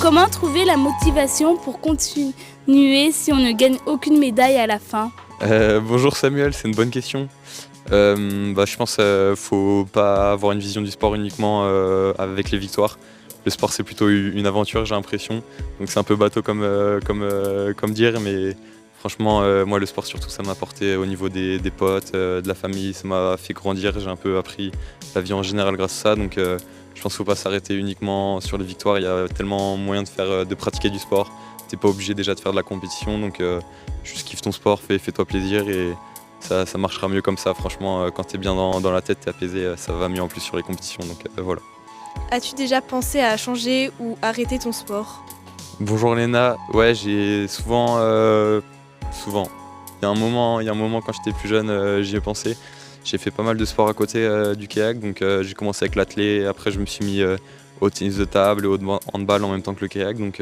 Comment trouver la motivation pour continuer si on ne gagne aucune médaille à la fin? Bonjour Samuel, c'est une bonne question. Je pense faut pas avoir une vision du sport uniquement avec les victoires. Le sport c'est plutôt une aventure, j'ai l'impression. Donc c'est un peu bateau comme dire, mais franchement moi le sport surtout ça m'a apporté au niveau des potes, de la famille, ça m'a fait grandir, j'ai un peu appris la vie en général grâce à ça. Donc je pense qu'il ne faut pas s'arrêter uniquement sur les victoires, il y a tellement moyen de pratiquer du sport. T'es pas obligé déjà de faire de la compétition, donc juste kiffe ton sport, fais-toi plaisir et ça marchera mieux comme ça. Franchement, quand t'es bien dans la tête, t'es apaisé, ça va mieux en plus sur les compétitions. Donc voilà. As-tu déjà pensé à changer ou arrêter ton sport? Bonjour Léna, ouais j'ai souvent. Il y a un moment quand j'étais plus jeune, j'y ai pensé. J'ai fait pas mal de sport à côté du kayak, donc j'ai commencé avec l'athlé, après je me suis mis au tennis de table et au handball en même temps que le kayak. Donc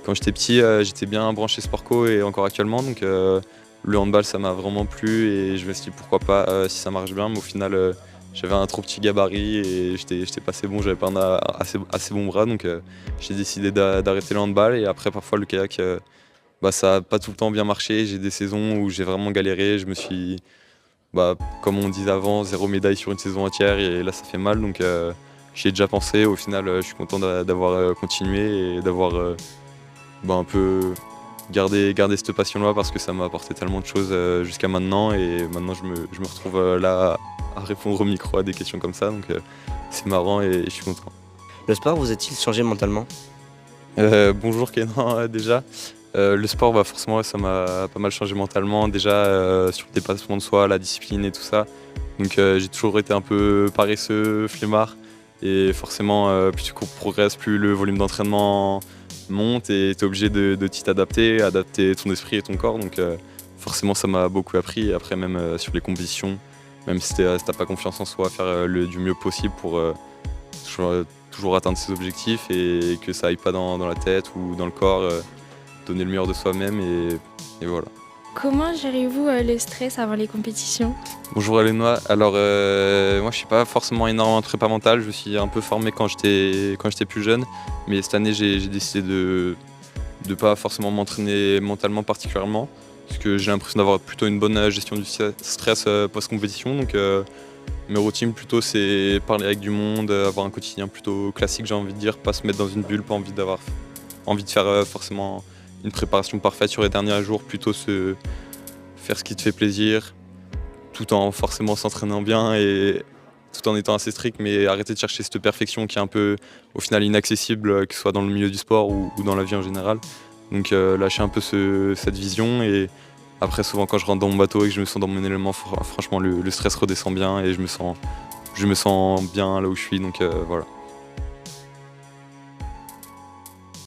quand j'étais petit, j'étais bien branché sport co et encore actuellement. Donc le handball ça m'a vraiment plu et je me suis dit pourquoi pas si ça marche bien. Mais au final j'avais un trop petit gabarit et j'étais pas assez bon, j'avais pas un assez bon bras. Donc j'ai décidé d'arrêter le handball et après parfois le kayak ça n'a pas tout le temps bien marché. J'ai des saisons où j'ai vraiment galéré. Je me suis, comme on disait avant, 0 médaille sur une saison entière et là ça fait mal. Donc j'y ai déjà pensé. Au final je suis content d'avoir continué et d'avoir un peu garder cette passion-là parce que ça m'a apporté tellement de choses jusqu'à maintenant et maintenant je me retrouve là à répondre au micro à des questions comme ça, donc c'est marrant et je suis content. Le sport vous a-t-il changé mentalement? Bonjour Kenan, déjà. Le sport, forcément, ça m'a pas mal changé mentalement, déjà sur le dépassement de soi, la discipline et tout ça. Donc j'ai toujours été un peu paresseux, flemmard et forcément plus tu progresses, plus le volume d'entraînement monte et tu es obligé de t'y adapter ton esprit et ton corps. Donc forcément ça m'a beaucoup appris. Et après même sur les compétitions, même si t'as pas confiance en soi, faire du mieux possible pour toujours atteindre ses objectifs et que ça aille pas dans la tête ou dans le corps, donner le meilleur de soi-même et voilà. Comment gérez-vous le stress avant les compétitions? Bonjour Alénois, alors moi je suis pas forcément énormément de prépa mentale, je me suis un peu formé quand j'étais plus jeune, mais cette année j'ai décidé de pas forcément m'entraîner mentalement particulièrement, parce que j'ai l'impression d'avoir plutôt une bonne gestion du stress post-compétition. Donc mes routines plutôt c'est parler avec du monde, avoir un quotidien plutôt classique, j'ai envie de dire, pas se mettre dans une bulle, pas envie de faire forcément une préparation parfaite sur les derniers jours, plutôt faire ce qui te fait plaisir, tout en forcément s'entraînant bien et tout en étant assez strict, mais arrêter de chercher cette perfection qui est un peu au final inaccessible, que ce soit dans le milieu du sport ou dans la vie en général. Donc lâcher un peu cette vision et après souvent quand je rentre dans mon bateau et que je me sens dans mon élément, franchement le stress redescend bien et je me sens bien là où je suis, donc voilà.